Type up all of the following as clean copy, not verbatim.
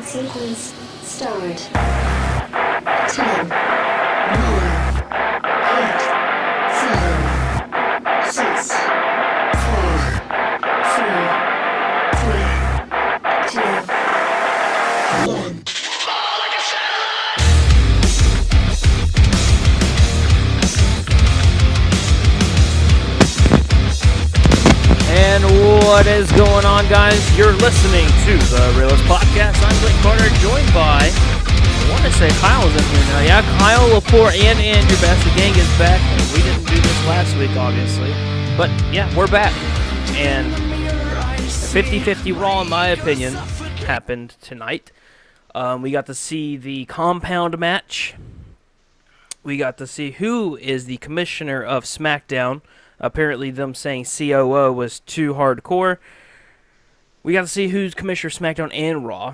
Sequence start. 10, 9, 8, 7, 6, 5, 4, 3, 2, 1. And what is going on, guys? You're listening to the Realest Podcast. I'm Blake Carter, joined by, I want to say Kyle's in here now. Yeah, Kyle, Laporte, and Andrew Best. The gang is back. We didn't do this last week, obviously. But, yeah, we're back. And 50-50 Raw, in my opinion, happened tonight. We got to see the compound match. We got to see who is the commissioner of SmackDown. Apparently them saying COO was too hardcore. We got to see who's Commissioner of SmackDown and Raw.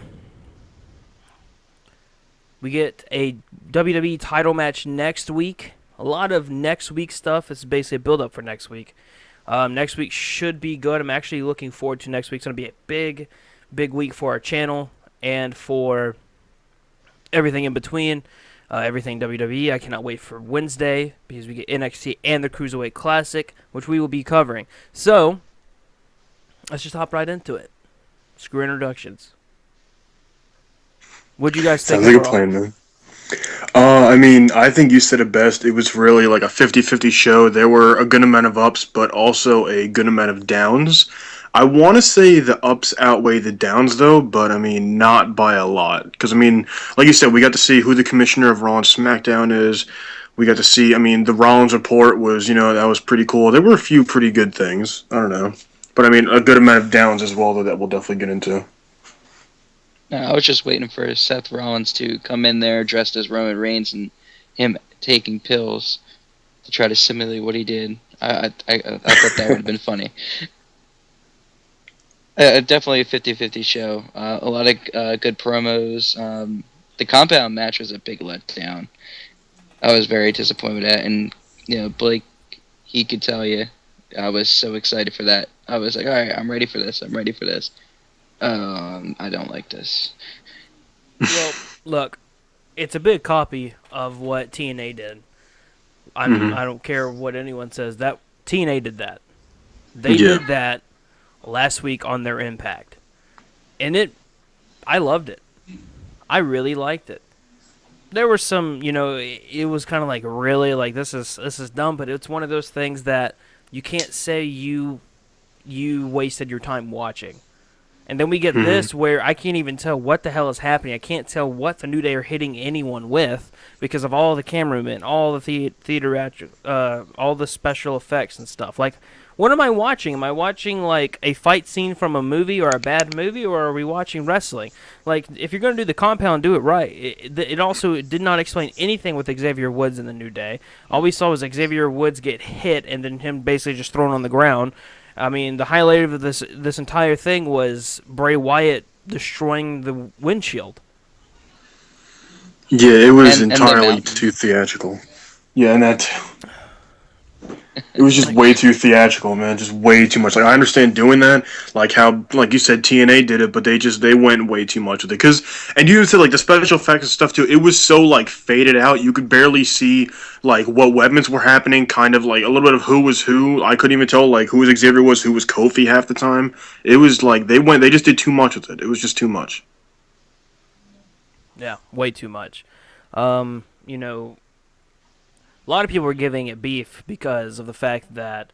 We get a WWE title match next week. A lot of next week stuff. It's basically a build-up for next week. Next week should be good. I'm actually looking forward to next week. It's going to be a big, big week for our channel and for everything in between. Everything WWE. I cannot wait for Wednesday because we get NXT and the Cruiserweight Classic, which we will be covering. So, let's just hop right into it. Screw introductions. What'd you guys think? Sounds like a plan, man. I think you said it best. It was really like a 50-50 show. There were a good amount of ups, but also a good amount of downs. I want to say the ups outweigh the downs, though, but, not by a lot. Because, like you said, we got to see who the commissioner of Raw and SmackDown is. We got to see, the Rollins report was, that was pretty cool. There were a few pretty good things. I don't know. But, a good amount of downs as well, though, that we'll definitely get into. I was just waiting for Seth Rollins to come in there dressed as Roman Reigns and him taking pills to try to simulate what he did. I thought that would have been funny. Definitely a 50-50 show. A lot of good promos. The compound match was a big letdown. I was very disappointed with that. And, Blake, he could tell you, I was so excited for that. I was like, all right, I'm ready for this. I don't like this. Well, look, it's a big copy of what TNA did. I don't care what anyone says. That TNA did that. They did that last week on their Impact. And I loved it. I really liked it. There were some, it was kind of like, really, like, this is dumb, but it's one of those things that you can't say you wasted your time watching. And then we get this where I can't even tell what the hell is happening. I can't tell what the New Day are hitting anyone with because of all the cameramen, all the theater, all the special effects and stuff. Like, what am I watching? Am I watching, like, a fight scene from a movie or a bad movie, or are we watching wrestling? Like, if you're going to do the compound, do it right. It also did not explain anything with Xavier Woods in the New Day. All we saw was Xavier Woods get hit and then him basically just thrown on the ground. The highlight of this entire thing was Bray Wyatt destroying the windshield. Yeah, it was entirely too theatrical. Yeah, and that... It was just way too theatrical, man. Just way too much. Like, I understand doing that, like how, like you said, TNA did it, but they went way too much with it. And you said, like, the special effects and stuff, too, it was so, like, faded out. You could barely see, like, what weapons were happening, kind of, like, a little bit of who was who. I couldn't even tell, like, who was Xavier was, who was Kofi half the time. It was, like, they just did too much with it. It was just too much. Yeah, way too much. A lot of people were giving it beef because of the fact that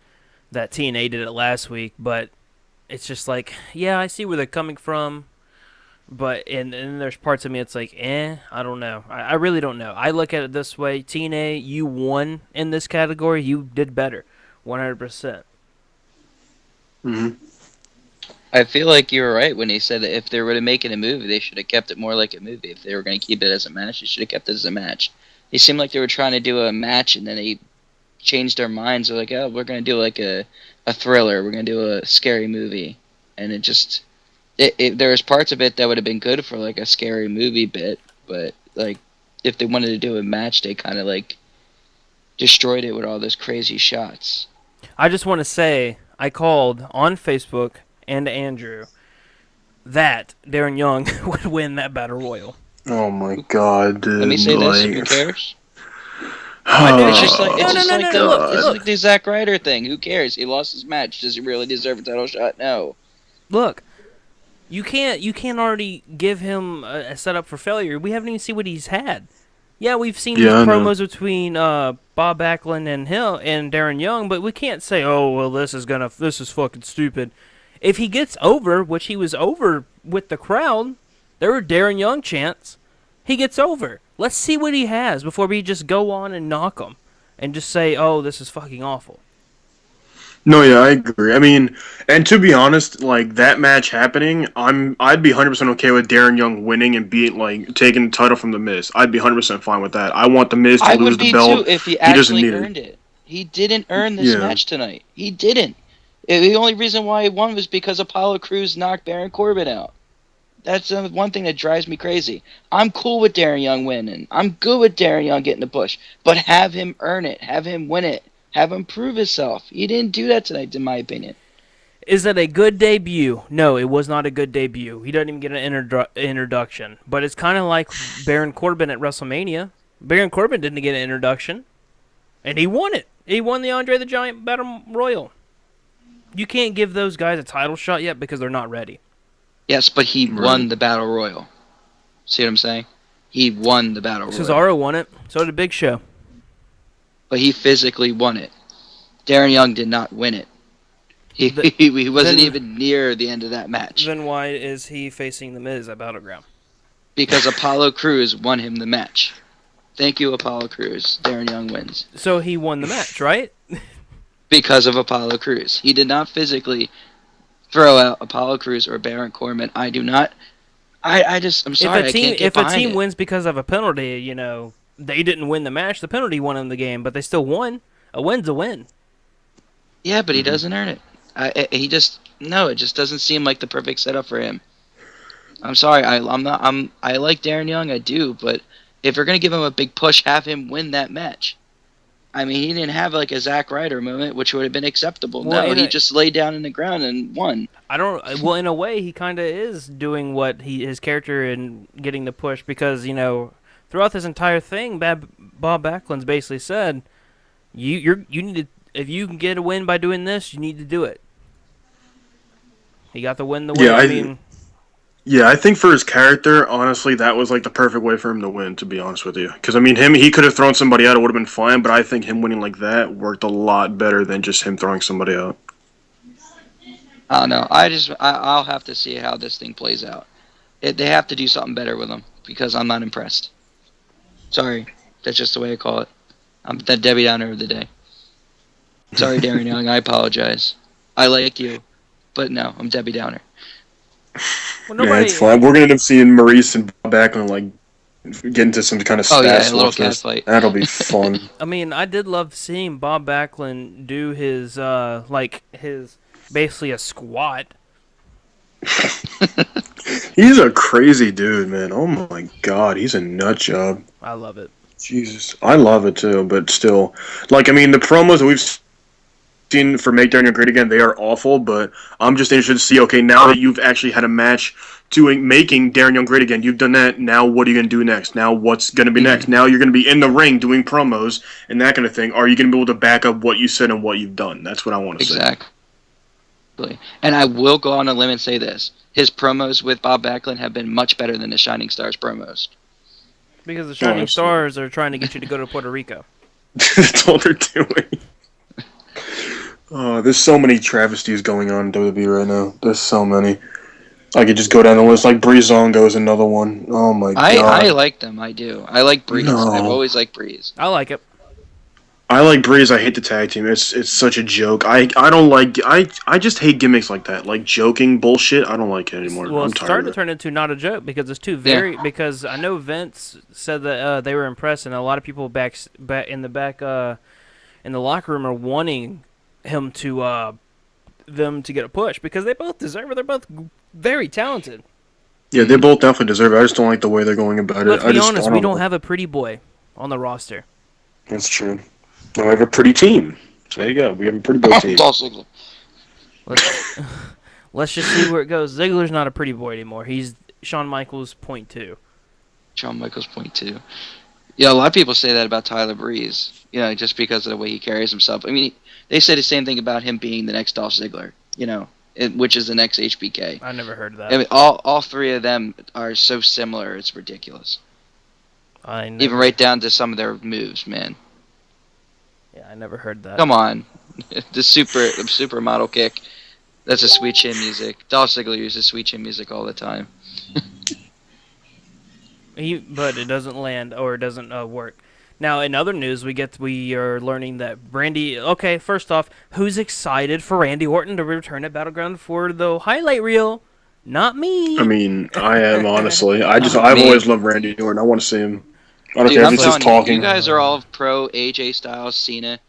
TNA did it last week, but it's just like, yeah, I see where they're coming from, but and there's parts of me it's like, I don't know. I really don't know. I look at it this way, TNA, you won in this category, you did better, 100%. I feel like you were right when he said that if they were to make it a movie, they should have kept it more like a movie. If they were going to keep it as a match, they should have kept it as a match. It seemed like they were trying to do a match, and then they changed their minds. They're like, oh, we're going to do like a thriller. We're going to do a scary movie. And it just... there was parts of it that would have been good for like a scary movie bit, but like if they wanted to do a match, they kind of like destroyed it with all those crazy shots. I just want to say, I called on Facebook and Andrew that Darren Young would win that battle royal. Oh my god, dude! Let me say this: who Like, cares? I do. It's just like No, no, no, no, no. Look, it's look, like the Zack Ryder thing. Who cares? He lost his match. Does he really deserve a title shot? No. look. You can't already give him a setup for failure. We haven't even seen what he's had. Yeah, we've seen these Yeah, I know. promos between Bob Backlund and Hill and Darren Young, but we can't say, oh well, this is fucking stupid. If he gets over, which he was over with the crowd, there were Darren Young chants. He gets over. Let's see what he has before we just go on and knock him and just say, oh, this is fucking awful. No, yeah, I agree. I mean, and to be honest, like that match happening, I'd be 100% okay with Darren Young winning and being like taking the title from the Miz. I'd be 100% fine with that. I want the Miz to I lose would the be too belt. if he He doesn't actually need it. earned it. He didn't earn this Yeah. match tonight. He didn't. The only reason why he won was because Apollo Crews knocked Baron Corbin out. That's one thing that drives me crazy. I'm cool with Darren Young winning. I'm good with Darren Young getting the push. But have him earn it. Have him win it. Have him prove himself. He didn't do that tonight, in my opinion. Is it a good debut? No, it was not a good debut. He doesn't even get an introduction. But it's kind of like Baron Corbin at WrestleMania. Baron Corbin didn't get an introduction, and he won it. He won the Andre the Giant Battle Royal. You can't give those guys a title shot yet because they're not ready. Yes, but he Right. won the Battle Royal. See what I'm saying? He won the Battle Royal. Cesaro won it. So did Big Show. But he physically won it. Darren Young did not win it. He wasn't then- even near the end of that match. Then why is he facing The Miz at Battleground? Because Apollo Crews won him the match. Thank you, Apollo Crews. Darren Young wins. So he won the match, right? Because of Apollo Crews. He did not physically throw out Apollo Crews or Baron Corbin. I do not. I'm sorry, I can't get if a behind team it. wins because of a penalty, they didn't win the match. The penalty won them the game, but they still won. A win's a win. Yeah, but he doesn't earn it. It just doesn't seem like the perfect setup for him. I'm sorry, I like Darren Young, I do, but if you're gonna give him a big push, have him win that match. I mean, he didn't have like a Zack Ryder moment, which would have been acceptable. Well, No, he just laid down in the ground and won. Well, in a way, he kind of is doing what his character in getting the push because throughout this entire thing, Bob Backlund's basically said, you need to, if you can get a win by doing this, you need to do it. He got the win the way. Yeah, Yeah, I think for his character, honestly, that was like the perfect way for him to win. To be honest with you, because I mean, he could have thrown somebody out; it would have been fine. But I think him winning like that worked a lot better than just him throwing somebody out. I don't know. I'll have to see how this thing plays out. They have to do something better with him because I'm not impressed. Sorry, that's just the way I call it. I'm the Debbie Downer of the day. Sorry, Darren Young. I apologize. I like you, but no, I'm Debbie Downer. Well, Yeah, it's fine. We're gonna end up seeing Maurice and Bob Backlund like get into some kind of Oh, yeah, stats a little watch cat this. fight. That'll be fun. I mean, I did love seeing Bob Backlund do his his basically a squat. He's a crazy dude, man. Oh my god, he's a nut job. I love it. Jesus, I love it too, but still, like I mean, the promos that we've seen for Make Darren Young Great Again, they are awful. But I'm just interested to see. Okay, now that you've actually had a match doing making Darren Young great again, you've done that. Now what are you gonna do next? Now what's gonna be next? Now you're gonna be in the ring doing promos and that kind of thing. Are you gonna be able to back up what you said and what you've done? That's what I want to see. Exactly. And I will go on a limb and say this: his promos with Bob Backlund have been much better than the Shining Stars promos. Because the Shining Stars are trying to get you to go to Puerto Rico. That's all they're doing. Oh, there's so many travesties going on in WWE right now. There's so many. I could just go down the list. Like Breezango is another one. Oh my god. I like them. I do. I like Breeze. No. I've always liked Breeze. I like it. I like Breeze. I hate the tag team. It's such a joke. I don't like. I just hate gimmicks like that. Like joking bullshit. I don't like it anymore. Well, I'm it's tired starting of to it. turn into not a joke because it's too because I know Vince said that they were impressed and a lot of people back in the back in the locker room are wanting him to them to get a push because they both deserve it. They're both very talented. Yeah, they both definitely deserve it. I just don't like the way they're going about Let's it. be honest, we don't have a pretty boy on the roster. That's true. No, we have a pretty team. So there you go. We have a pretty good team. Let's Let's just see where it goes. Ziggler's not a pretty boy anymore. He's Shawn Michaels .2. Shawn Michaels .2. Yeah, a lot of people say that about Tyler Breeze. Just because of the way he carries himself. I mean, they say the same thing about him being the next Dolph Ziggler. Which is the next HBK. I never heard of that. I mean, all three of them are so similar. It's ridiculous. Even right down to some of their moves, man. Yeah, I never heard that. Come on, the supermodel kick. That's a Sweet Chin music. Dolph Ziggler uses Sweet Chin music all the time. But it doesn't land or it doesn't work. Now, in other news, we are learning that Randy. Okay, first off, who's excited for Randy Orton to return at Battleground for the highlight reel? Not me. I mean, I am honestly. I've Me. always loved Randy Orton. I want to see him. I don't Dude, care if I'm it's just telling talking. you guys are all pro AJ Styles, Cena.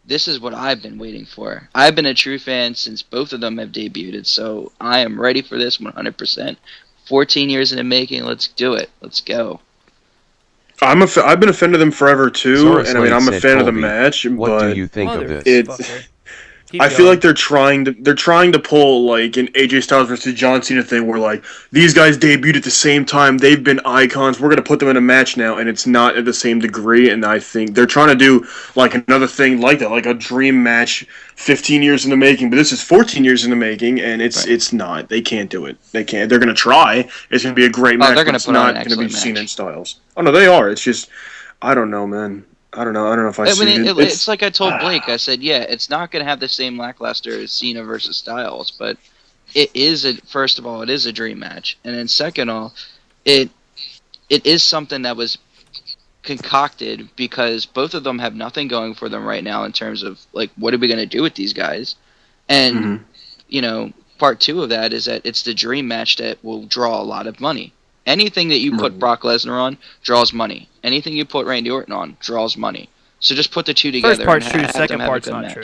This is what I've been waiting for. I've been a true fan since both of them have debuted, so I am ready for this 100%. 14 years in the making. Let's do it. Let's go. I've been a fan of them forever too, Source and I mean I'm a said, fan of the Colby, match. What but do you think of this? Motherfucker. Keep I feel going. like they're trying to pull like an AJ Styles versus John Cena thing where like these guys debuted at the same time, they've been icons, we're gonna put them in a match now, and it's not at the same degree. And I think they're trying to do like another thing like that, like a dream match, 15 years in the making. But this is 14 years in the making, and it's not. They can't do it. They can't. They're gonna try. It's gonna be a great match, they're but gonna it's put on not an gonna be excellent Cena match. and Styles. Oh no, they are. It's just I don't know, man. I don't know if I see it. It's like I told Blake. I said, yeah, it's not going to have the same lackluster as Cena versus Styles, but first of all, it is a dream match, and then second of all, it is something that was concocted because both of them have nothing going for them right now in terms of like what are we going to do with these guys, and part two of that is that it's the dream match that will draw a lot of money. Anything that you put Brock Lesnar on draws money. Anything you put Randy Orton on draws money. So just put the two together. First part's and true, have second them have a part's good not match. true.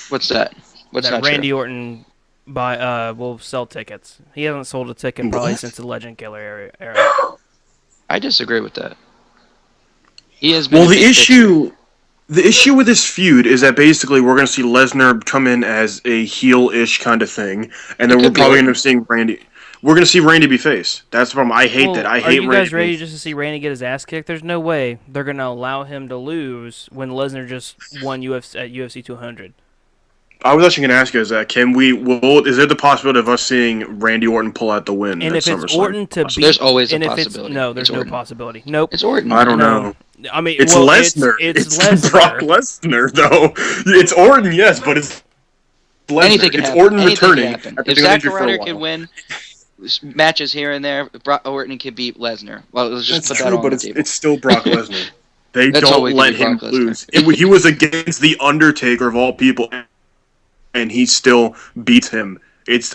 What's that? What's that not Randy true? Orton will sell tickets. He hasn't sold a ticket probably since the Legend Killer era. I disagree with that. He has been Well, a big fixture. the issue with this feud is that basically we're going to see Lesnar come in as a heel-ish kind of thing, and then we're could be probably going to Orton. seeing Randy. We're going to see Randy be face. That's the problem. I hate that. I Are hate you Randy. guys ready just to see Randy get his ass kicked? There's no way they're going to allow him to lose when Lesnar just won at UFC 200. I was actually going to ask you guys that. Is there the possibility of us seeing Randy Orton pull out the win And at if it's SummerSlam? Orton to beat, There's always a and if possibility. no, there's It's no Orton. possibility. Nope. It's Orton. I don't No. know. I mean, It's well, Lesnar. It's It's Lesnar. Brock Lesnar, though. It's Orton, yes, but it's Lesnar. Anything can it's happen. Orton Anything returning can happen. after If being Zack injured for a Ryder while. could win matches here and there, Orton could beat Lesnar. Well, let's just That's put that true, on but the table. it's still Brock Lesnar. They That's don't always let gonna be him Brock Lesnar. lose. He was against the Undertaker of all people, and he still beats him.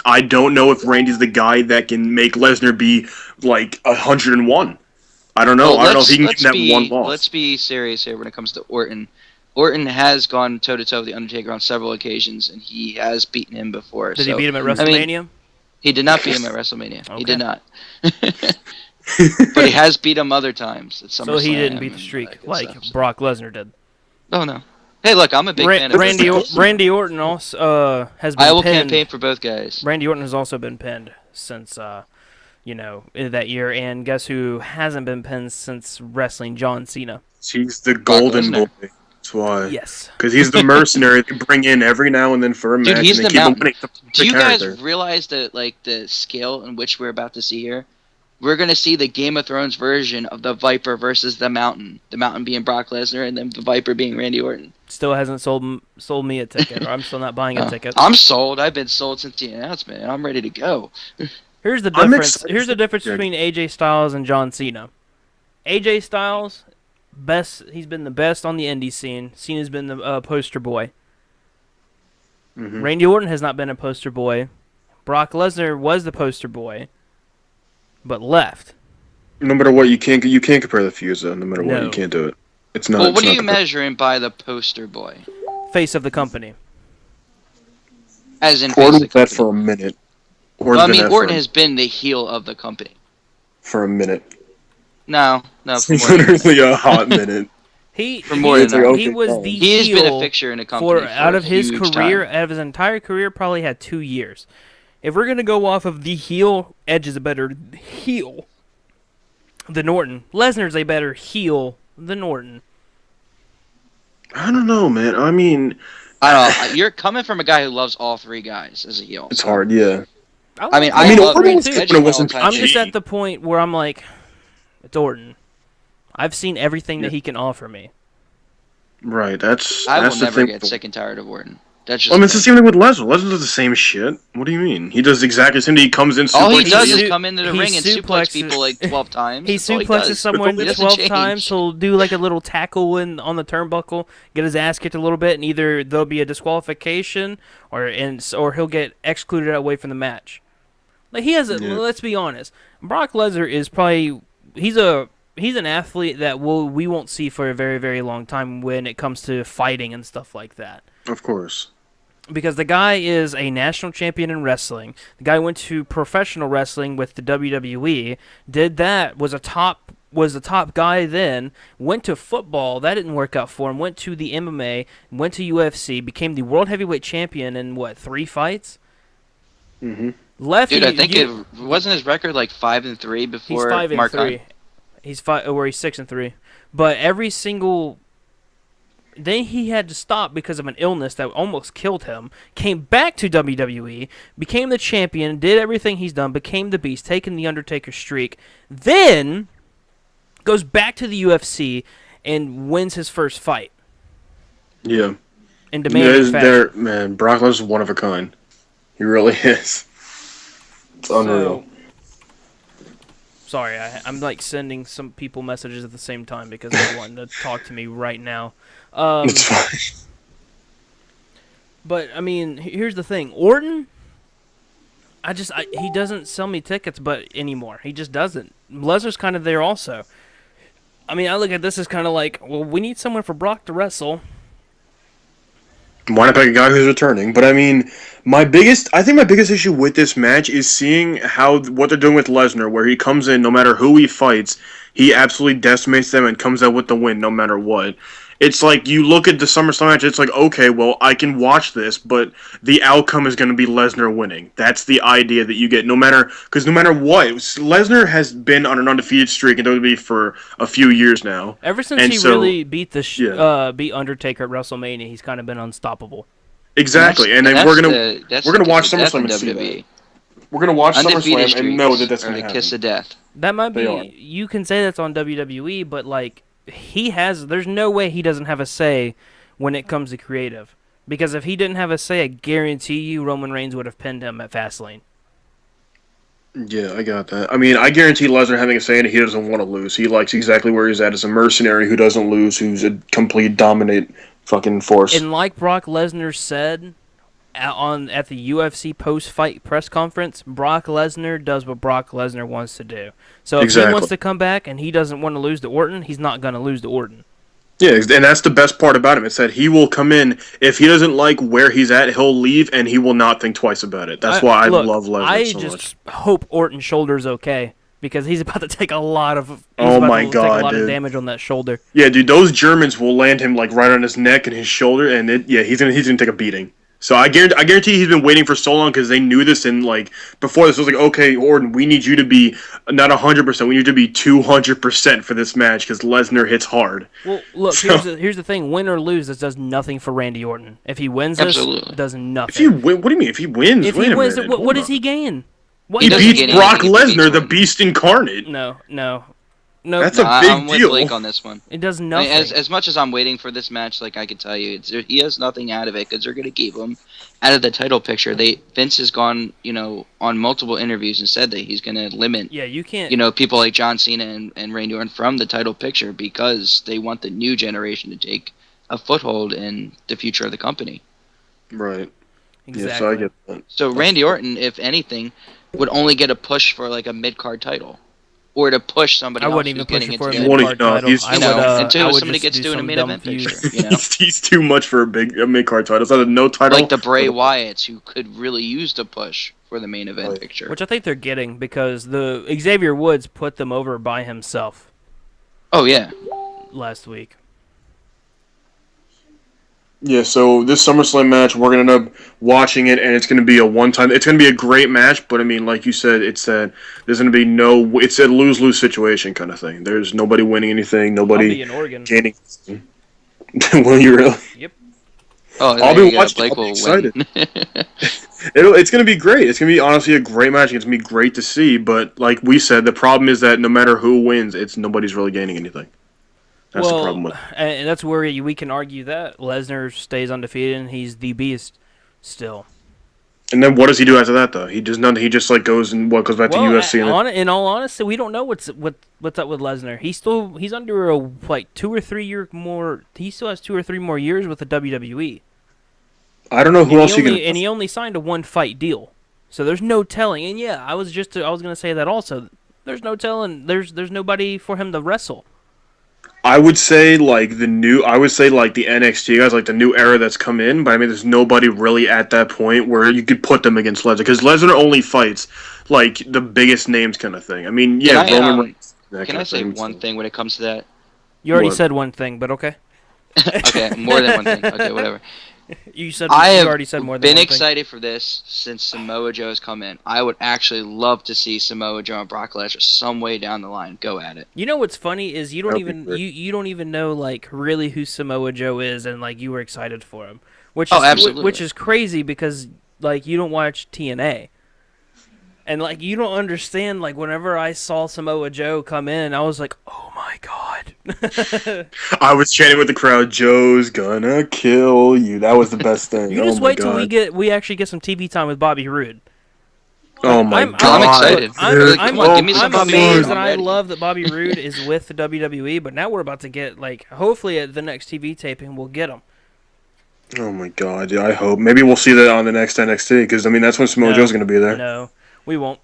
I don't know if Randy's the guy that can make Lesnar be like 101. I don't know. Well, I don't know if he can get that one loss. Let's be serious here when it comes to Orton. Orton has gone toe-to-toe with The Undertaker on several occasions, and he has beaten him before. Did he beat him at WrestleMania? He did not beat him at WrestleMania. Okay. He did not. But he has beat him other times at SummerSlam. So he didn't beat the streak and like stuff, so. Brock Lesnar did. Oh, no. Hey, look, I'm a big fan of Randy Orton also has been I will pinned. campaign for both guys. Randy Orton has also been pinned since that year, and guess who hasn't been pinned since wrestling John Cena? He's the golden boy. Lesnar. That's why. Yes. Because he's the mercenary they bring in every now and then for a match. Dude, he's and they the keep him mountain. winning the Do you character. guys realize the scale in which we're about to see here? We're going to see the Game of Thrones version of the Viper versus the Mountain. The Mountain being Brock Lesnar and then the Viper being Randy Orton. Still hasn't sold me a ticket, or I'm still not buying a ticket. I'm sold. I've been sold since the announcement. I'm ready to go. Here's the I'm difference. excited. Here's the difference between AJ Styles and John Cena. AJ Styles, he's been the best on the indie scene. Cena's been the poster boy. Mm-hmm. Randy Orton has not been a poster boy. Brock Lesnar was the poster boy, but left. No matter what, you can't compare the feuds though. No matter what, No. you can't do it. It's not. Well, it's what are not you compa- measuring by the poster boy? Face of the company. As in Orton face was that for a minute. Well, I mean, Orton for, has been the heel of the company. for a minute. No. From Literally a hot minute. For more than that. He was the He has been a heel fixture in a company for out of a his huge career, time. out of his entire career, probably had 2 years. If we're gonna go off of the heel, Edge is a better heel than Orton. Lesnar's a better heel than Orton. I don't know, man. I mean, I don't know. You're coming from a guy who loves all three guys as a heel. it's so. hard, yeah. I mean, I I mean, love Orton Edge was Edge good is when my it wasn't all-time I'm just favorite. at the point where I'm like, it's Orton. I've seen everything that he can offer me. Right, that's I will the never thing. get sick and tired of Orton. That's I mean, just it's the same thing with Lesnar. Lesnar does the same shit. What do you mean? He does exactly the same thing. He comes in, all he suplexes does you. is come into the ring and suplex people like 12 times. He That's all suplexes does. someone He doesn't 12 change. times. He'll do like a little tackle on the turnbuckle, get his ass kicked a little bit, and either there'll be a disqualification or he'll get excluded away from the match. Like he has. Let's be honest. Brock Lesnar is probably he's an athlete that we won't see for a very, very long time when it comes to fighting and stuff like that. Of course. Because the guy is a national champion in wrestling. The guy went to professional wrestling with the WWE. Did that, was the top guy then. Went to football, that didn't work out for him. Went to the MMA, went to UFC, became the world heavyweight champion in 3 fights. Mm-hmm. Left. Dude, I think it wasn't his record like 5-3 before He's 5-3. Mark Hunt? He's 6-3. But every single. Then he had to stop because of an illness that almost killed him. Came back to WWE, became the champion, did everything he's done, became the Beast, taking the Undertaker streak. Then goes back to the UFC and wins his first fight. Yeah. In demanding fashion. Man, Brock Lesnar's one of a kind. He really is. It's unreal. Sorry, I'm like sending some people messages at the same time because they're wanting to talk to me right now. It's fine. But I mean, here's the thing: Orton, he doesn't sell me tickets, but anymore, he just doesn't. Lesnar's kind of there also. I mean, I look at this as kind of like, well, we need someone for Brock to wrestle. Why not pick a guy who's returning? But I mean, I think my biggest issue with this match is seeing what they're doing with Lesnar, where he comes in, no matter who he fights, he absolutely decimates them and comes out with the win, no matter what. It's like, you look at the SummerSlam match, it's like, okay, well, I can watch this, but the outcome is going to be Lesnar winning. That's the idea that you get, because no matter what, Lesnar has been on an undefeated streak in WWE for a few years now. Ever since he really beat beat Undertaker at WrestleMania, he's kind of been unstoppable. Exactly, and then we're gonna watch SummerSlam and see that. We're gonna watch SummerSlam and know that that's gonna happen. Kiss of death. That might be. You can say that's on WWE, but like there's no way he doesn't have a say when it comes to creative. Because if he didn't have a say, I guarantee you Roman Reigns would have pinned him at Fastlane. Yeah, I got that. I mean, I guarantee Lesnar having a say in it, he doesn't want to lose. He likes exactly where he's at as a mercenary who doesn't lose, who's a complete dominant fucking force. And like Brock Lesnar said at the UFC post-fight press conference, Brock Lesnar does what Brock Lesnar wants to do. So if he wants to come back and he doesn't want to lose to Orton, he's not going to lose to Orton. Yeah, and that's the best part about him. It's that he will come in. If he doesn't like where he's at, he'll leave, and he will not think twice about it. That's why I love Lesnar so much. I just hope Orton's shoulder's okay, because he's about to take a lot of damage on that shoulder. Yeah, dude, those Germans will land him like right on his neck and his shoulder, and he's gonna take a beating. So I guarantee he's been waiting for so long because they knew this, and like before this was like, okay, Orton, we need you to be not 100%, we need you to be 200% for this match because Lesnar hits hard. Well, look, here's the thing: win or lose, this does nothing for Randy Orton. If he wins this, it does nothing. What do you mean? If he wins, what does he gain? He beats Brock Lesnar, the Beast incarnate. No. That's a big I'm with deal. Blake on this one. It does nothing. I mean, as much as I'm waiting for this match, like I can tell you, he has nothing out of it because they're going to keep him out of the title picture. Vince has gone, on multiple interviews and said that he's going to limit, you can't, people like John Cena and Randy Orton from the title picture because they want the new generation to take a foothold in the future of the company. Right. Exactly. Yeah, so I get that. So Randy Orton, if anything, would only get a push for like a mid-card title. Or to push somebody else who's getting into the mid-card title. Until somebody gets to a main event picture. He's too much for a mid-card title. It's not a no title. Like the Bray Wyatts, who could really use the push for the main event picture. Which I think they're getting because the Xavier Woods put them over by himself. Oh, yeah. Last week. Yeah, so this SummerSlam match, we're gonna end up watching it, and it's gonna be a one-time. It's gonna be a great match, but I mean, like you said, it's that there's gonna be no. It's a lose-lose situation kind of thing. There's nobody winning anything, I'll nobody be in Oregon. gaining. Will you really? Yep. Oh, I'll there be you go. watching. Blake I'll be will win. excited. It's gonna be great. It's gonna be honestly a great match. It's gonna be great to see. But like we said, the problem is that no matter who wins, it's nobody's really gaining anything. That's the Well, problem with. and that's where we can argue that Lesnar stays undefeated and he's the beast still. And then what does he do after that though? He does nothing. He just like goes and goes back to Well, UFC and in all honesty, we don't know what's up with Lesnar. He's under a like 2 or 3 year more. He still has 2 or 3 more years with the WWE. I don't know who else you can. And he only signed a 1-fight deal, so there's no telling. And yeah, I was gonna say that also. There's no telling. There's nobody for him to wrestle. I would say like the new. I would say like the NXT guys, like the new era that's come in. But I mean, there's nobody really at that point where you could put them against Lesnar because Lesnar only fights like the biggest names kind of thing. I mean, yeah, Can I, Roman Reigns. Can I say one thing when it comes to that? You already What? said one thing, but okay. Okay, more than one thing. Okay, whatever. You I have already said more than been one excited for this since Samoa Joe has come in. I would actually love to see Samoa Joe and Brock Lesnar some way down the line go at it. You know what's funny is you don't That'd be even great. you don't even know like really who Samoa Joe is, and like you were excited for him, which Oh, is absolutely. which is crazy because like you don't watch TNA, and like you don't understand. Like whenever I saw Samoa Joe come in, I was like, oh my god. I was chanting with the crowd. Joe's gonna kill you. That was the best thing. You Oh just my wait god. till we actually get some TV time with Bobby Roode. Oh my I'm- god. I'm excited. I'm, dude. I'm, Come on, give me some I'm Bobby amazed, Roode. and I'm I ready. love that Bobby Roode is with the WWE. But now we're about to get like, hopefully at the next TV taping, we'll get him. Oh my god. Yeah, I hope maybe we'll see that on the next NXT because I mean that's when Samoa Joe's gonna be there. No, we won't.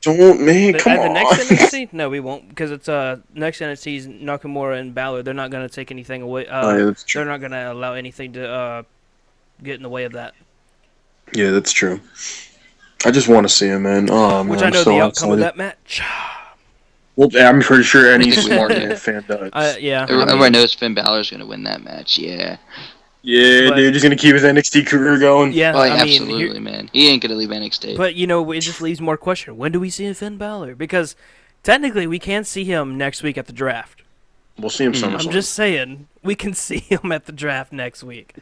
Don't man. Come At on. the next NXT, no, we won't, because it's next NXT's Nakamura and Balor. They're not gonna take anything away. Oh, yeah, that's true. They're not gonna allow anything to get in the way of that. Yeah, that's true. I just want to see him, man. Oh man, Which I know I'm so the outcome of excited. that match. Well, I'm pretty sure any I think we smart all do. man fan does. Yeah, Everyone knows Finn Balor's going to win that match. Yeah. Yeah, But- dude, he's gonna keep his NXT career going. yeah. Oh, yeah, I mean, absolutely, man. He ain't going to leave NXT. but you know, it just leaves more question. When do we see Finn Balor? Because technically, we can see him next week at the draft. We'll see him SummerSlam. I'm just saying, we can see him at the draft next week.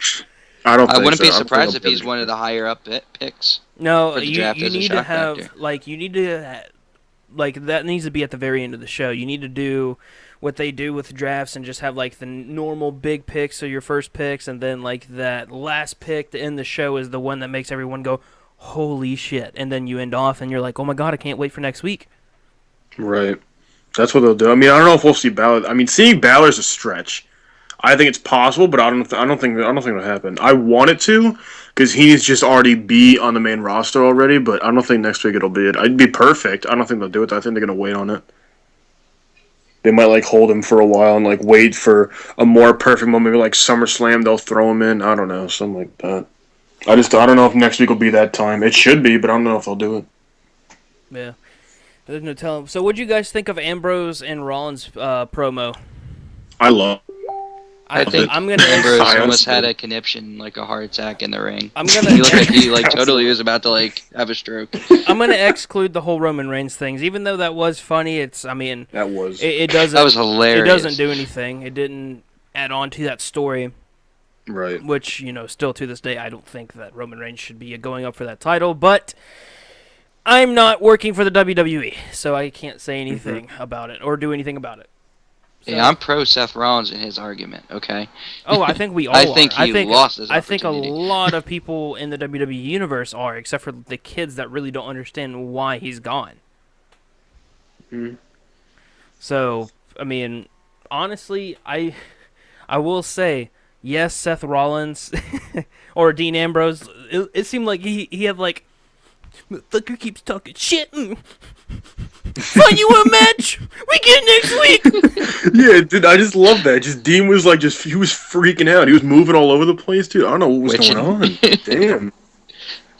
I don't. I think wouldn't so. be I don't surprised think if he's one of the higher up picks. No, For the you draft as a need to shock have factor. like you need to like that needs to be at the very end of the show. You need to do what they do with drafts and just have like the normal big picks, so your first picks, and then like that last pick to end the show is the one that makes everyone go, "Holy shit!" And then you end off, and you're like, "Oh my god, I can't wait for next week." Right. That's what they'll do. I mean, I don't know if we'll see Balor. I mean, seeing Balor's a stretch. I think it's possible, but I don't think it'll happen. I want it to, because he's just already be on the main roster already. But I don't think next week it'll be it. It'd be perfect. I don't think they'll do it. I think they're gonna wait on it. They might like hold him for a while and like wait for a more perfect moment, maybe like SummerSlam. They'll throw him in. I don't know, something like that. I don't know if next week will be that time. It should be, but I don't know if they'll do it. Yeah, there's no telling. So, what do you guys think of Ambrose and Rollins promo? I love. I think I'm gonna Ambrose I almost honestly- had a conniption, like a heart attack in the ring. I'm gonna- He looked like he like totally was about to like have a stroke. I'm gonna exclude the whole Roman Reigns things, even though that was funny. I mean, That was. it doesn't. That was hilarious. It doesn't do anything. It didn't add on to that story, Right. which still to this day, I don't think that Roman Reigns should be going up for that title. But I'm not working for the WWE, so I can't say anything about it or do anything about it. So, Yeah, I'm pro Seth Rollins in his argument. Okay. oh, I think we all I are. think he lost his I think a opportunity. lot of people in the WWE universe are, except for the kids that really don't understand why he's gone. Mhm. So, I mean, honestly, I will say, yes, Seth Rollins or Dean Ambrose, it seemed like he had like, motherfucker keeps talking shit. Find you a match. We get next week. Yeah, dude, I just love that. Just Dean was like, he was freaking out. He was moving all over the place, dude. I don't know what was Witching. going on. Damn.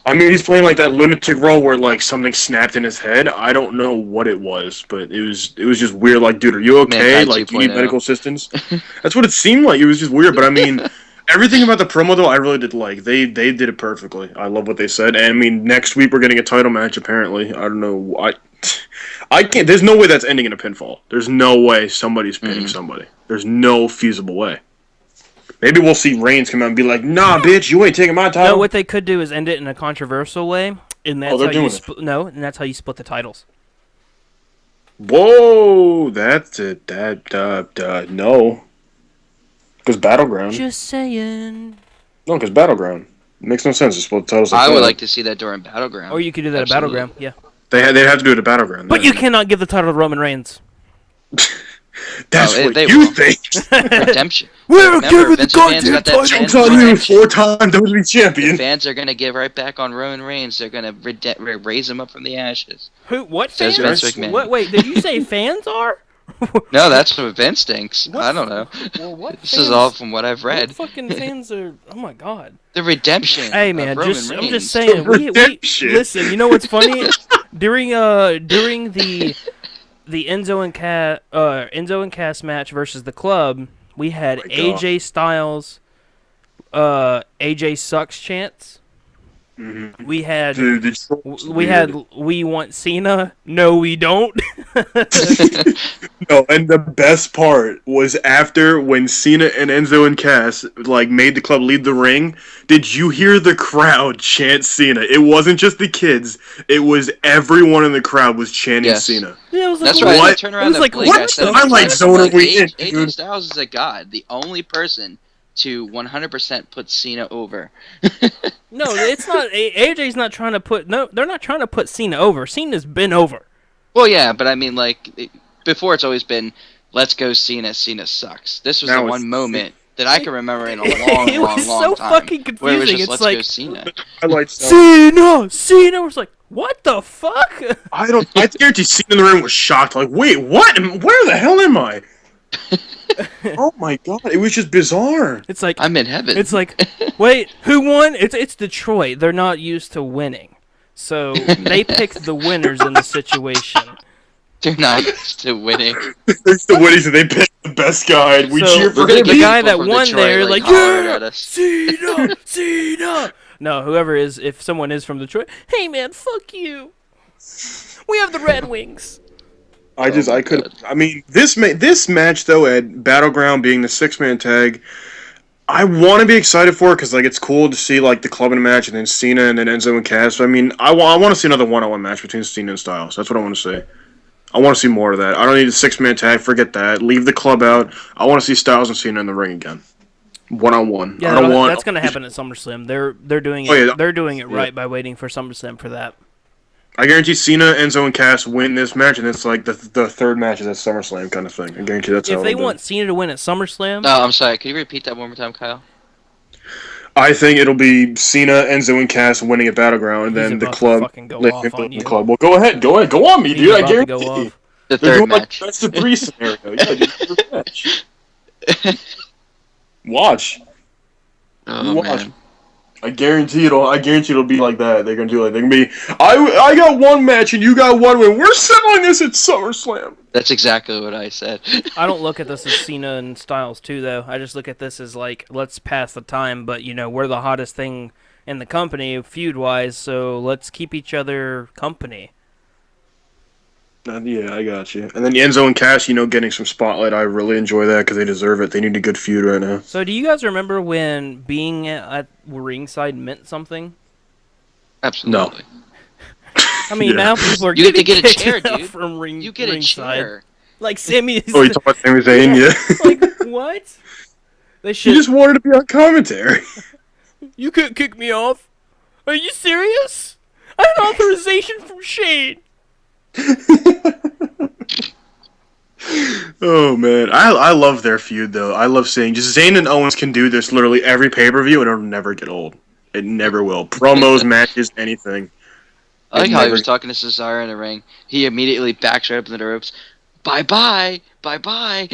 I mean, he's playing like that lunatic role where like something snapped in his head. I don't know what it was, but it was just weird. Like, dude, are you okay? Mankind Like, do you need 2.0. medical assistance? That's what it seemed like. It was just weird. But I mean, Everything about the promo though, I really did like. They did it perfectly. I love what they said. And I mean, next week we're getting a title match. Apparently, I don't know. I can't. There's no way that's ending in a pinfall. There's no way somebody's pinning somebody. There's no feasible way. Maybe we'll see Reigns come out and be like, "Nah, bitch, you ain't taking my title." No, what they could do is end it in a controversial way, and that's they're how you doing it. and that's how you split the titles. Whoa, that's it. No, because Battleground. Just saying. No, because Battleground makes no sense to split the titles. I would like to see that during Battleground. Or you could do that Absolutely. at Battleground, yeah. They'd have to do it at Battleground. But you cannot give the title to Roman Reigns. That's No, what they you will. think. Redemption. We're Remember, giving the Vince McMahon's goddamn got that title fan Jokes on you, redemption. 4-time WWE The champion. fans are gonna give right back on Roman Reigns. They're gonna raise him up from the ashes. Who? What Says fans? Vince McMahon. What? Wait, did you say fans are? No, that's what Vince thinks. What? I don't know. Well, what This fans? is all from what I've read. What fucking fans are? Oh my god. The redemption. Hey of man, Roman I'm Reigns. just saying. We Redemption. listen. You know what's funny? during the Enzo and Cass match versus the Club, we had Oh my God. AJ Styles, AJ sucks chants. Mm-hmm. We had Dude, the troll's we weird. had we want Cena. No, we don't. No, and the best part was after when Cena and Enzo and Cass like made the club leave the ring. Did you hear the crowd chant Cena? It wasn't just the kids; it was everyone in the crowd was chanting Yes. Cena. Yeah, it was like, That's what? right. I What? turned It around was to like, Blake. what I the said, Twilight Zone are we in, AJ dude? Styles is a god, the only person to 100% put Cena over. No, it's not. AJ's not trying to put. No, they're not trying to put Cena over. Cena's been over. Well, yeah, but I mean, before it's always been, let's go Cena. Cena sucks. This was Now the it's one moment that I can remember in a long, It long, was long so time. fucking Where it was confusing. just, It's let's like- go Cena. I like Cena was like, what the fuck? I guarantee Cena in the ring was shocked. Like, wait, what? Where the hell am I? Oh my god! It was just bizarre. It's like I'm in heaven. It's like, wait, who won? It's Detroit. They're not used to winning, so they picked the winners in the situation. They're not used to winning. There's the Woodies and they picked the best guy. And we So, cheer for We're gonna him. the get guy people that from won Detroit, there, like, hollering yeah, at us. Cena, Cena. No, whoever is, if someone is from Detroit, hey man, fuck you. We have the Red Wings. I my could. God. I mean, this match though at Battleground being the 6-man tag, I want to be excited for it because like it's cool to see like the club in a match and then Cena and then Enzo and Cass. I mean, I want to see another one-on-one match between Cena and Styles. That's what I want to see. I want to see more of that. I don't need a 6-man tag. Forget that. Leave the club out. I want to see Styles and Cena in the ring again, one-on-one. Yeah, I don't want. that's gonna happen at SummerSlam. They're doing it. Oh, yeah. They're doing it Yeah. right by waiting for SummerSlam for that. I guarantee Cena, Enzo, and Cass win this match, and it's like the third match is at SummerSlam kind of thing. I guarantee that's how If they it'll be. want Cena to win at SummerSlam, Oh, I'm sorry. Can you repeat that one more time, Kyle? I think it'll be Cena, Enzo, and Cass winning at Battleground, and He's then the about to club. fucking go let off him on win you. the club. Well, go ahead, go on me, he's dude. I about to guarantee. go off. The They're third doing like match. best of 3 scenario. Yeah, dude, third match. Watch. Oh, Watch. man. I guarantee it'll be like that. They're gonna do it. They're gonna be. I got one match and you got one win. We're settling this at SummerSlam. That's exactly what I said. I don't look at this as Cena and Styles too, though. I just look at this as like, let's pass the time, but we're the hottest thing in the company feud-wise, so let's keep each other company. Yeah, I got you. And then Enzo and Cass, getting some spotlight. I really enjoy that because they deserve it. They need a good feud right now. So, do you guys remember when being at ringside meant something? Absolutely. I mean, Yeah. now people are You get to getting get a kicked chair, out dude. from You get a ringside. chair. Like Sami is. Oh, you talking about Sami Zayn? Yeah. Like what? They She should. just wanted to be on commentary. You couldn't kick me off. Are you serious? I had authorization from Shane. Oh man, I love their feud though. I love seeing just Zayn and Owens can do this literally every pay-per-view and it'll never get old. It never will. Promos, matches, anything. I like It how he never- was talking to Cesaro in the ring. He immediately backs right up in the ropes. Bye-bye. Bye-bye.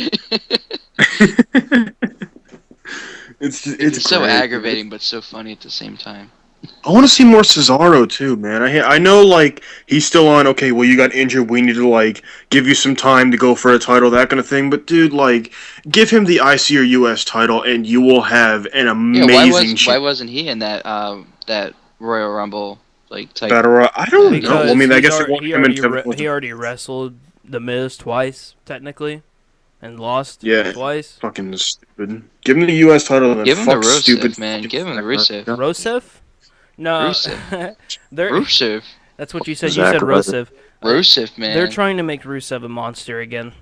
It's It's so great. aggravating, but so funny at the same time. I want to see more Cesaro too, man. I know like he's still on. Okay, well you got injured. We need to like give you some time to go for a title, that kind of thing. But dude, like, give him the IC or US title, and you will have an Yeah, amazing why wasn't he in that Royal Rumble like type battle. I don't know. Well, I Because mean, I guess they want him and Kevin Owens. he already wrestled the Miz twice technically, and lost Yeah, twice. fucking stupid. Give him the US title and then Give him the fuck stupid. Rusev, man. Fucking Give him the Zack Ryder. Rusev. God. Rusev? No, Rusev. they're Rusev. that's what you said. You Zack said Ryder. Rusev. Rusev, They're man. trying to make Rusev a monster again.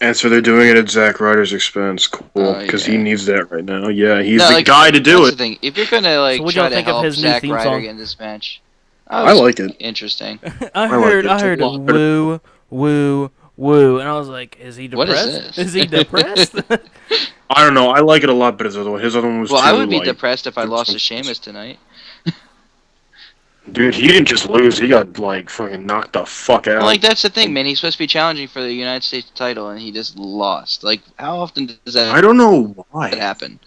And so they're doing it at Zack Ryder's expense. Cool, Oh because he yeah. needs that right now. Yeah, he's No, the like guy to do that's it. the thing. If you're gonna So like what y'all try to think of help his new Zack theme Ryder song? get in this match, that I was like it. interesting. I like it. I It's a heard lot better. woo, woo, woo, and I was like, is he What is depressed? this? Is he depressed? I don't know. I like it a lot better than his other one. His other one was Well, I too would be like. depressed if I there was lost some- to Sheamus tonight. Dude, he didn't just lose. He got like fucking knocked the fuck out. Well, like that's the thing, Like, man. He's supposed to be challenging for the United States title, and he just lost. Like, how often does I that don't know why. happen?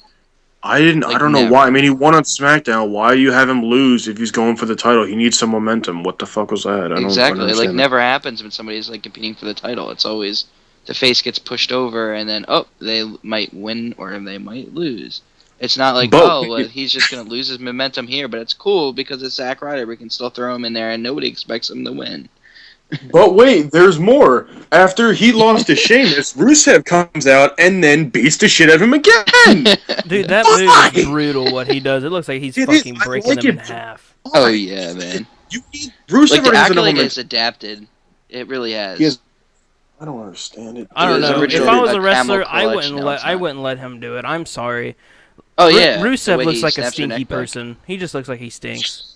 I didn't. I Like, don't know never. why. I mean, he won on SmackDown. Why do you have him lose if he's going for the title? He needs some momentum. What the fuck was that? I don't Exactly. It, like understand. never happens when somebody's like competing for the title. It's always the face gets pushed over, and then oh, they might win or they might lose. It's not like But oh, well, he's just gonna lose his momentum here, but it's cool because it's Zack Ryder. We can still throw him in there, and nobody expects him to win. But wait, there's more. After he lost to Sheamus, Rusev comes out and then beats the shit out of him again. Dude, that Why? move is brutal. What he does, it looks like he's It is. fucking I breaking like him in it. half. Oh yeah, man. You need Rusev Like the already has enough accolade momentum. is adapted. It really has. He has- I don't understand it. I don't His know. If original I was a camel wrestler, clutch, now it's I not. wouldn't let him do it. I'm sorry. Oh yeah. the Rusev way looks he like a snaps your stinky neck back. person. He just looks like he stinks.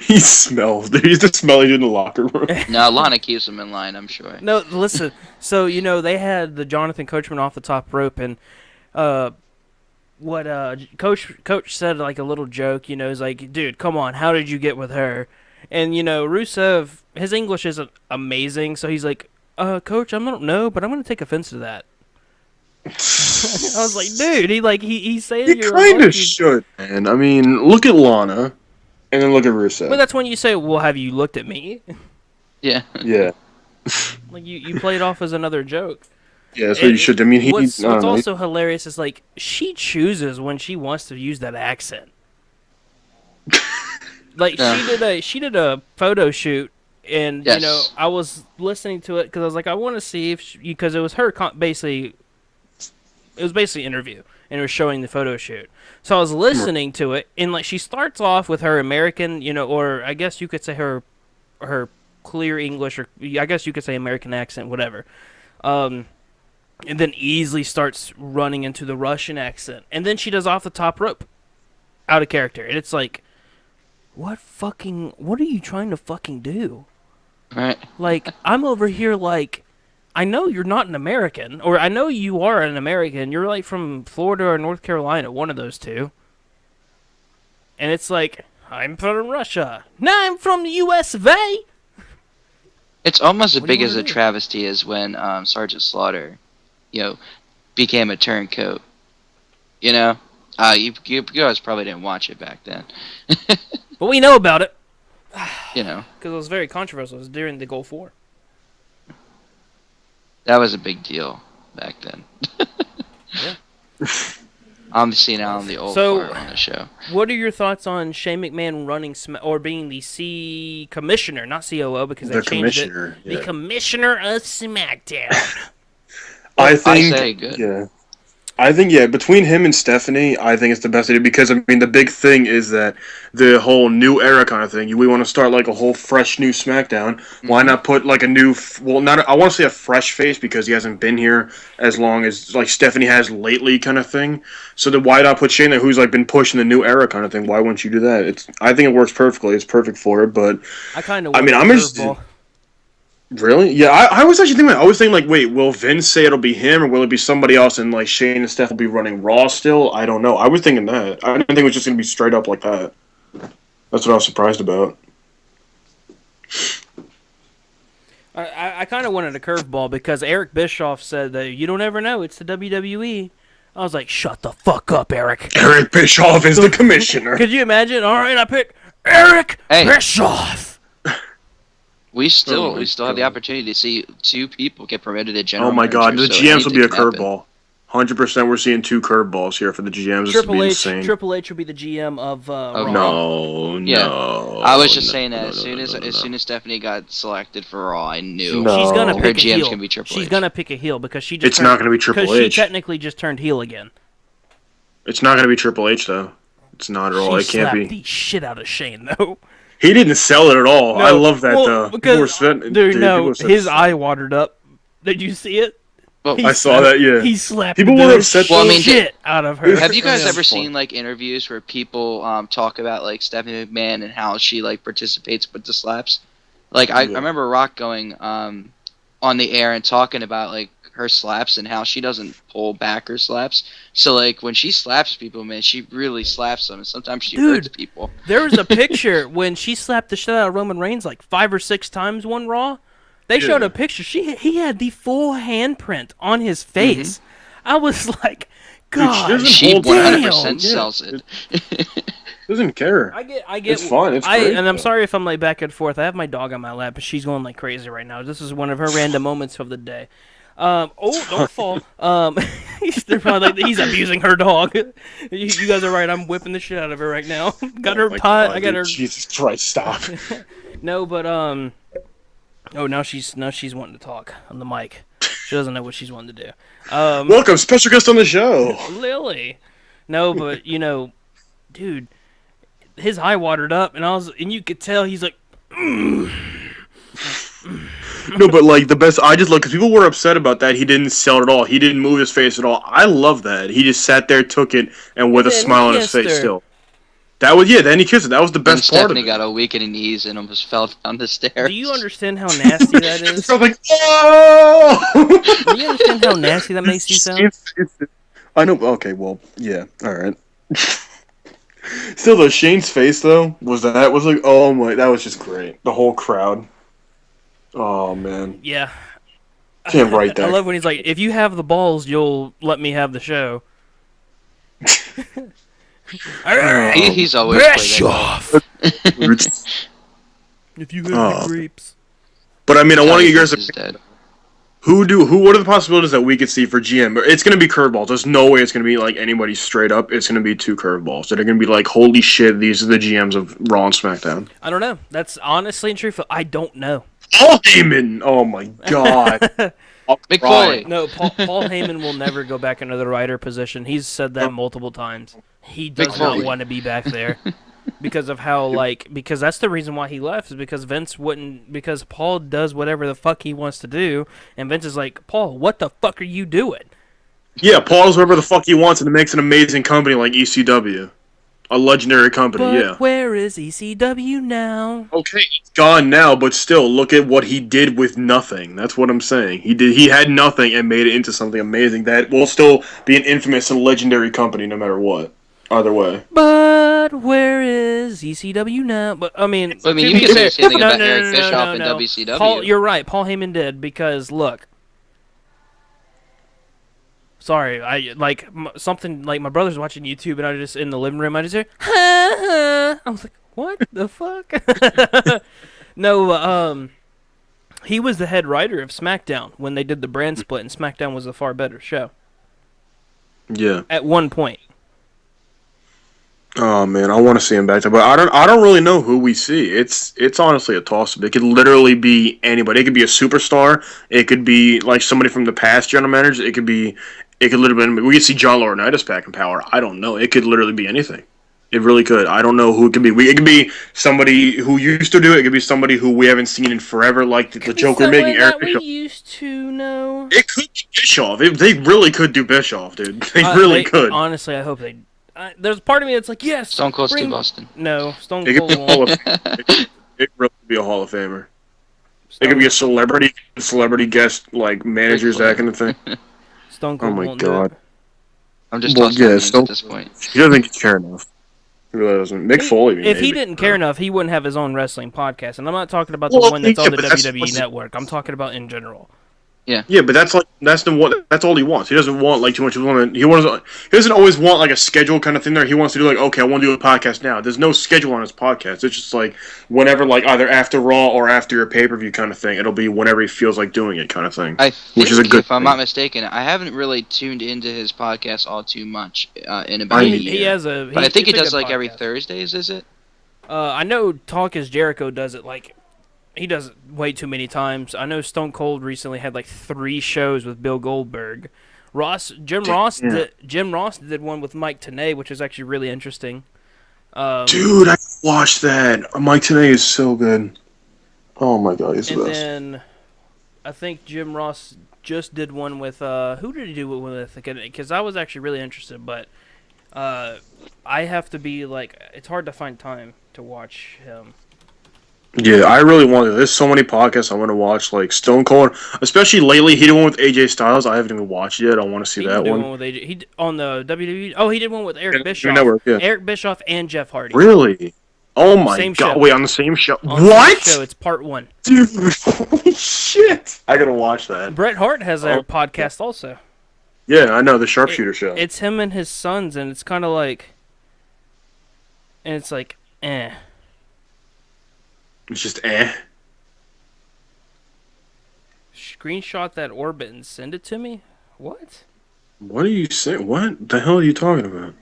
He smells. Dude, he's the smelly dude in the locker room. No, Lana keeps him in line. I'm sure. No, listen. So they had the Jonathan Coachman off the top rope, and what Coach said like a little joke. He's like, "Dude, come on, how did you get with her?" And Rusev, his English isn't amazing, so he's like, Coach, I don't know, but I'm gonna take offense to that." I was like, "Dude, he's saying You you're kind a of should, man. I mean, look at Lana, and then look at Rusev. But that's when you say, "Well, have you looked at me?" Yeah. Yeah. Like you play it off as another joke. Yeah, that's what you should do. I mean, What's I don't know. also hilarious is like she chooses when she wants to use that accent. Like Yeah. she did a photo shoot, and Yes. I was listening to it because I was like, I want to see if because it was her basically interview, and it was showing the photo shoot. So I was listening to it, and like she starts off with her American, or I guess you could say her clear English, or I guess you could say American accent, whatever. And then easily starts running into the Russian accent, and then she does off the top rope, out of character, and it's like, what are you trying to fucking do? Right. Like, I'm over here like, I know you're not an American, or I know you are an American. You're like from Florida or North Carolina, one of those two. And it's like, I'm from Russia. No, I'm from the US of A. It's almost as What do you big as wanna a do? travesty as when Sergeant Slaughter, became a turncoat. You know, you guys probably didn't watch it back then. But we know about it. Because Because it was very controversial. It was during the Gulf War. that was a big deal back then. Yeah. I'm seeing out on the old So- part on the show. What are your thoughts on Shane McMahon running or being the C commissioner, not COO, because they The changed commissioner. it. Yeah. The commissioner of SmackDown. I think. say good. Yeah. I think, yeah, between him and Stephanie, I think it's the best idea because, I mean, the big thing is that the whole new era kind of thing. We want to start, like, a whole fresh new SmackDown. Why not put, like, a new, not, I want to say a fresh face because he hasn't been here as long as, like, Stephanie has lately kind of thing. So then why not put Shayna, who's, like, been pushing the new era kind of thing? Why wouldn't you do that? I think it works perfectly. It's perfect for it, but, I kind of I want mean, a I'm just... curveball. Really? Yeah, I was actually thinking. I was thinking like, wait, will Vince say it'll be him, or will it be somebody else? And like Shane and Steph will be running Raw still. I don't know. I was thinking that. I didn't think it was just gonna be straight up like that. That's what I was surprised about. I kind of wanted a curveball because Eric Bischoff said that you don't ever know. It's the WWE. I was like, shut the fuck up, Eric. Eric Bischoff is the commissioner. Could you imagine? All right, I pick Eric Bischoff. We still have the opportunity to see 2 people get promoted to general. Oh my god, the so GMs will be a anything can happen. curveball. 100% we're seeing 2 curveballs here for the GMs. This will be insane. Triple H will be the GM of Raw. No. I was just saying that as soon as Stephanie got selected for Raw, I knew she's gonna her pick a GM's heel. gonna be Triple H. She's gonna pick a heel because she just It's not gonna be Triple H. Because she technically just turned heel again. It's not gonna be Triple H though. It's not at all. It can't be. She slapped the shit out of Shane though. He didn't sell it at all. I love that though. Because, his eye watered up. Did you see it? Well, I saw that. Yeah, he slapped people were upset. Shit out of her. Have you guys ever seen like interviews where people talk about like Stephanie McMahon and how she like participates with the slaps? Like I remember Rock going on the air and talking about like her slaps and how she doesn't pull back her slaps. So like when she slaps people, man, she really slaps them, and sometimes she hurts people. There was a picture when she slapped the shit out of Roman Reigns like 5 or 6 times one Raw. They showed a picture. He had the full handprint on his face. I was like, God, she 100% sells it. Doesn't care. I get. It's fun. It's great. And I'm sorry if I'm like back and forth. I have my dog on my lap, but she's going like crazy right now. This is one of her random moments of the day. Don't fall. They're probably like, he's abusing her dog. You guys are right. I'm whipping the shit out of her right now. Got her tied. I got her. Jesus Christ! Stop. No, but now she's wanting to talk on the mic. She doesn't know what she's wanting to do. Welcome, special guest on the show, Lily. No, but dude, his eye watered up, and you could tell he's like. No, but like the best, I just look because people were upset about that. He didn't sell it at all. He didn't move his face at all. I love that. He just sat there, took it, and with a smile on his face still. That was then he kissed it. That was the best part of it. Stephanie got a weakening knees and almost fell down the stairs. Do you understand how nasty that is? I was like, oh! Do you understand how nasty that makes you sound? I know. Okay, well, yeah. All right. Still, though, Shane's face though was like, oh my, that was just great. The whole crowd. Oh man. Yeah. Can't write that. I love when he's like, if you have the balls, you'll let me have the show. He's always Bischoff. If you have the grapes. But I mean, I want to get yours. What are the possibilities that we could see for GM? It's going to be curveballs. There's no way it's going to be like anybody straight up. It's going to be 2 curveballs that are going to be like, holy shit, these are the GMs of Raw and SmackDown. I don't know. That's honestly and truthful. I don't know. Paul Heyman! Oh my god. Mick Foley. No, Paul Heyman will never go back into the writer position. He's said that multiple times. He does not want to be back there. Because of how, because that's the reason why he left, is because Vince wouldn't, because Paul does whatever the fuck he wants to do, and Vince is like, Paul, what the fuck are you doing? Yeah, Paul does whatever the fuck he wants, and it makes an amazing company like ECW. A legendary company, but where is ECW now? Okay, it's gone now, but still, look at what he did with nothing. That's what I'm saying. He had nothing and made it into something amazing that will still be an infamous and legendary company no matter what. Either way. But where is ECW now? But I mean, you can say the same thing about Eric Bischoff and WCW. You're right. Paul Heyman did, because look. Sorry, I something like my brother's watching YouTube and I just in the living room I just hear I was like, what the fuck? No, he was the head writer of SmackDown when they did the brand split, and SmackDown was a far better show. Yeah. At one point. Oh man, I want to see him back there, but I don't really know who we see. It's honestly a toss-up. It could literally be anybody. It could be a superstar. It could be like somebody from the past general managers. It could literally be. We could see John Laurinaitis back in Power. I don't know. It could literally be anything. It really could. I don't know who it could be. It could be somebody who used to do it. It could be somebody who we haven't seen in forever, like the Joker making Eric Bischoff. We used to know. It could be Bischoff. They really could do Bischoff, dude. They really could. Honestly, I hope they. There's a part of me that's like, yes. Stone Cold Steve Austin. No, Stone Cold won't. It really could be a Hall of Famer. It could be a celebrity guest, like managers, that kind of thing. Stone Cold won't do it. I'm just tossing names at this point. He doesn't think he care enough. He really doesn't. Mick Foley. If he didn't care enough, he wouldn't have his own wrestling podcast. And I'm not talking about the one that's on the WWE network. I'm talking about in general. Yeah, but that's that's all he wants. He doesn't want like too much. He doesn't always want like a schedule kind of thing. There, he wants to do like, okay, I want to do a podcast now. There's no schedule on his podcast. It's just like whenever, like either after Raw or after your pay per view kind of thing. It'll be whenever he feels like doing it, kind of thing. I Which is a think, good if I'm thing. not mistaken, I haven't really tuned into his podcast all too much in about a year. He has a. But I think he it's a does good like every podcast. Thursdays, is it? I know Talk is Jericho does it like he does it way too many times. I know Stone Cold recently had like 3 shows with Bill Goldberg. Jim Ross did one with Mike Tenay, which is actually really interesting. Dude, I watched that. Mike Tenay is so good. Oh my god, he's the And best. then I think Jim Ross just did one with who did he do it with? Because I was actually really interested, but I have to be like, it's hard to find time to watch him. Yeah, I really want to. There's so many podcasts I want to watch, like Stone Cold, especially lately. He did one with AJ Styles. I haven't even watched it yet. I want to see He that didn't do one. one with AJ. On the WWE. Oh, he did one with Eric Yeah, Bischoff. Network, yeah. Eric Bischoff and Jeff Hardy. Really? Oh my Same god! show. Wait, on the same show? On the What? same show, it's part 1. Dude, holy shit! I gotta watch that. Bret Hart has a podcast also. Yeah, I know the Sharpshooter show. It's him and his sons, and it's kind of like, and it's like, eh. It's just eh. Screenshot that orbit and send it to me. What? What are you saying? What the hell are you talking about?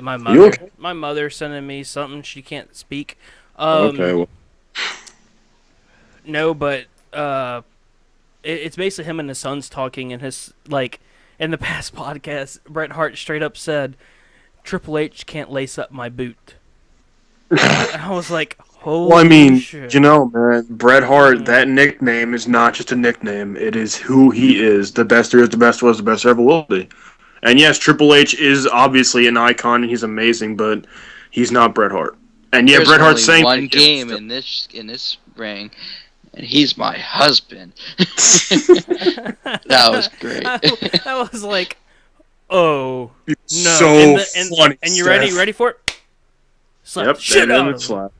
My You mother. okay? My mother sending me something she can't speak. Okay, well, No, but it's basically him and his sons talking, and his like in the past podcast, Bret Hart straight up said, "Triple H can't lace up my boot." And I was like, "Holy well, I mean, shit!" you know, man, Bret Hart. That nickname is not just a nickname. It is who he is. The best there is, the best was, the best there ever will be. And yes, Triple H is obviously an icon, and he's amazing, but he's not Bret Hart. And yeah, There's Bret Hart's only saying one that, game in this ring, and he's my husband. That was great. That was like, oh no! so and funny. and you ready? Ready for it? Slap Yep, the shit out of him. slap.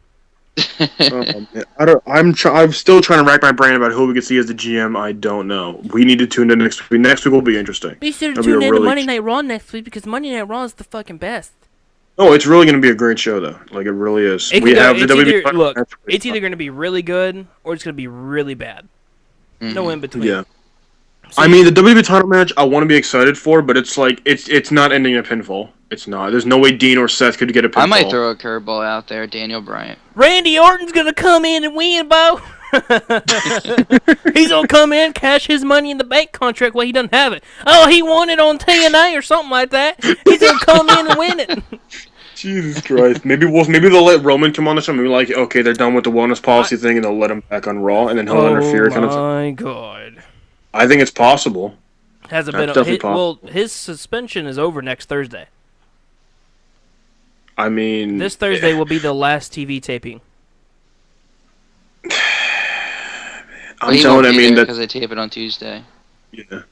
Oh, man. I'm still trying to rack my brain about who we could see as the GM. I don't know. We need to tune in next week. Next week will be interesting. Be sure to It'll be tune a in to really- Monday Night Raw next week because Monday Night Raw is the fucking best. No, it's really going to be a great show, though. Like, it really is. It We could go- have the it's WWE. either, look, That's great. it's either going to be really good or it's going to be really bad. No in between. Yeah. So I mean, the WWE title match I want to be excited for, but it's like it's not ending in a pinfall. It's not. There's no way Dean or Seth could get a pinfall. I might throw a curveball out there, Daniel Bryant. Randy Orton's going to come in and win, Bo. He's going to come in, cash his money in the bank contract. Well, he doesn't have it. Oh, he won it on TNA or something like that. He's going to come in and win it. Jesus Christ. Maybe they'll let Roman come on the show. Maybe like, okay, they're done with the wellness policy thing, and they'll let him back on Raw, and then he'll interfere. Kind of thing. Oh, my God. I think it's possible. Hasn't That's been definitely possible. well, his suspension is over next Thursday. I mean, This Thursday will be the last TV taping. I'm telling you, I mean, because they tape it on Tuesday. yeah.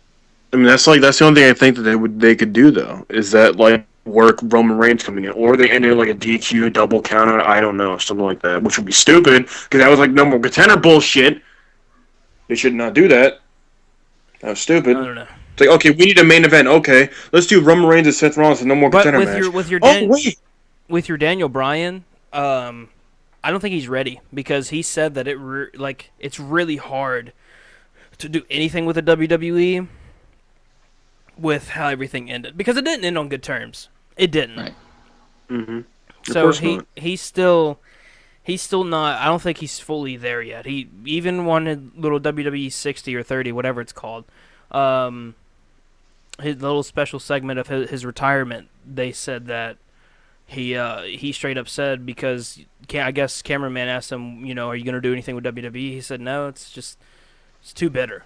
I mean, that's the only thing I think that they could do though is that like work Roman Reigns coming in, or they ended like a DQ double counter. I don't know, something like that, which would be stupid because that was like number one contender bullshit. They should not do that. That was stupid. I don't know. It's like, okay, we need a main event. Okay, let's do Roman Reigns and Seth Rollins and no more But contender with match. your with your Daniel Bryan, I don't think he's ready because he said that it's really hard to do anything with the WWE with how everything ended because it didn't end on good terms. It didn't. Right. Mm-hmm. So he's still not. I don't think he's fully there yet. He even wanted little WWE 60 or 30, whatever it's called. His little special segment of his retirement. They said that he straight up said because I guess cameraman asked him, are you gonna do anything with WWE? He said no. It's too bitter.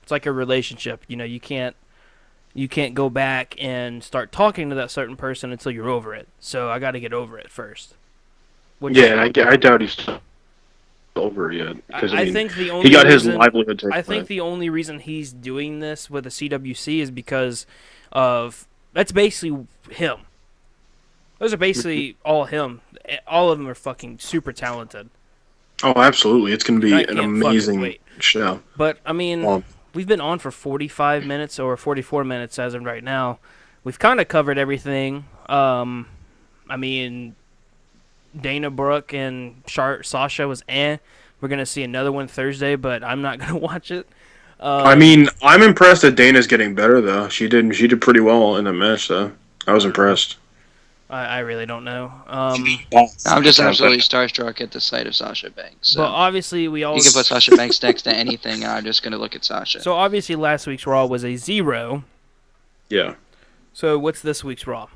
It's like a relationship. You can't go back and start talking to that certain person until you're over it. So I got to get over it first. I doubt he's over yet. Because I think the only he got his reason, livelihood taken. I think the only reason he's doing this with the CWC is because of that's basically him. Those are basically all him. All of them are fucking super talented. Oh, absolutely! It's going to be I an can't fucking amazing wait. show. But I mean, we've been on for 45 minutes or 44 minutes as of right now. We've kind of covered everything. I mean, Dana Brooke and Sasha was We're going to see another one Thursday, but I'm not going to watch it. I mean, I'm impressed that Dana's getting better, though. She did pretty well in that match, though. I was impressed. I really don't know. I'm just absolutely starstruck at the sight of Sasha Banks. So. But obviously, we all... You can put Sasha Banks next to anything, and I'm just going to look at Sasha. So obviously, last week's Raw was a 0. Yeah. So what's this week's Raw?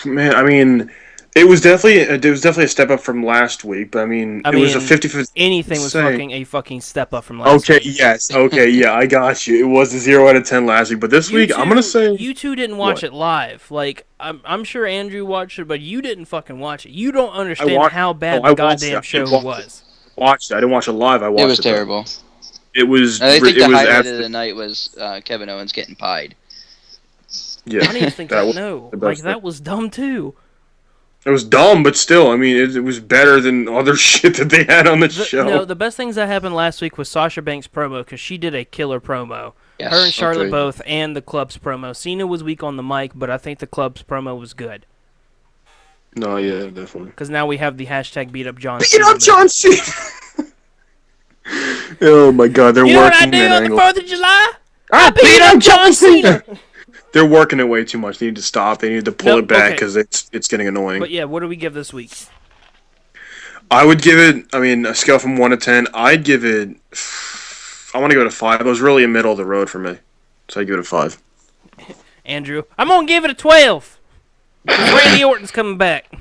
Man, I mean, it was definitely a step up from last week, but I mean, it was a 50-50. Anything was a fucking step up from last week. Okay, yeah, I got you. It was a 0 out of 10 last week, but this week, I'm gonna say you two didn't watch it live. Like, I'm sure Andrew watched it, but you didn't fucking watch it. You don't understand how bad the goddamn show was. Watched it. I didn't watch it live. I watched it. It was terrible. It was. I think the highlight of the night was Kevin Owens getting pied. Yeah, I don't even think that. No, like that was dumb too. It was dumb, but still, I mean, it was better than other shit that they had on the show. No, the best things that happened last week was Sasha Banks' promo, because she did a killer promo. Yes, her and Charlotte both, and the club's promo. Cena was weak on the mic, but I think the club's promo was good. No, yeah, definitely. Because now we have the hashtag beat up John Cena. Beat up John Cena! Oh my god, they're working that angle. You know what I do on the 4th of July? I beat up John Cena! They're working it way too much. They need to stop. They need to pull it back because it's getting annoying. But yeah, what do we give this week? I would give it, I mean, a scale from 1 to 10. I'd give it, I want to give it a 5. It was really in middle of the road for me. So I'd give it a 5. Andrew, I'm going to give it a 12. Randy Orton's coming back.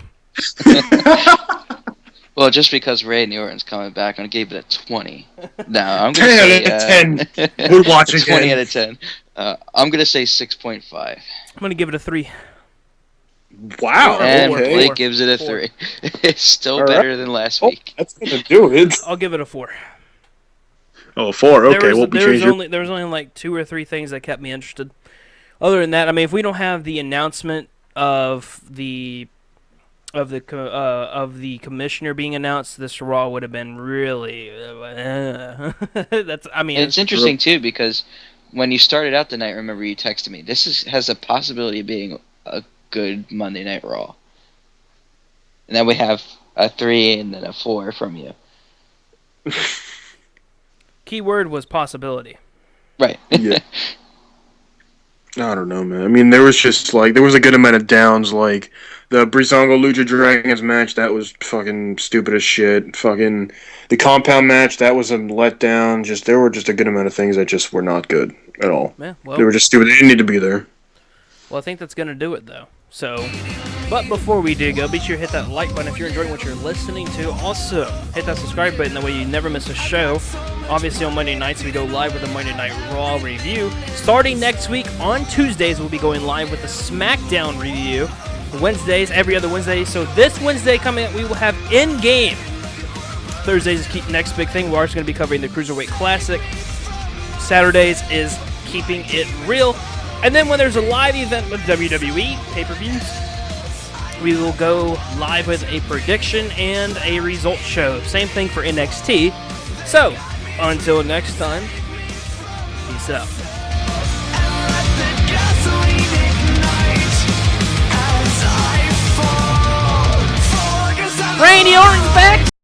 Well, just because Randy Orton's coming back, I'm going to give it a 20. No, I'm going to say 10 out of 10. We're watching 20 out of 10. I'm going to say 6.5. I'm going to give it a 3. Wow. And Blake gives it a 3. It's still better than last week. That's going to do it. I'll give it a 4. Oh, 4. Okay, we'll be changing. There was only like 2 or 3 things that kept me interested. Other than that, I mean, if we don't have the announcement of the commissioner being announced, this Raw would have been really. That's. I mean, it's interesting too because when you started out the night, remember you texted me. This has a possibility of being a good Monday Night Raw, and then we have a 3 and then a 4 from you. Key word was possibility. Right. Yeah. I don't know, man. I mean, there was a good amount of downs, like the Breezango Lucha Dragons match, that was fucking stupid as shit. Fucking the compound match, that was a letdown. There were just a good amount of things that just were not good at all. Yeah, well, they were just stupid. They didn't need to be there. Well, I think that's gonna do it though. So, but before we do go, be sure to hit that like button if you're enjoying what you're listening to. Also, hit that subscribe button, that way you never miss a show. Obviously, on Monday nights, we go live with the Monday Night Raw review. Starting next week, on Tuesdays, we'll be going live with the SmackDown review. Wednesdays, every other Wednesday. So this Wednesday coming up, we will have in-game. Thursdays is the next big thing. We're also going to be covering the Cruiserweight Classic. Saturdays is keeping it real. And then when there's a live event with WWE pay-per-views, we will go live with a prediction and a result show. Same thing for NXT. So, until next time, peace out. Randy Orton's back!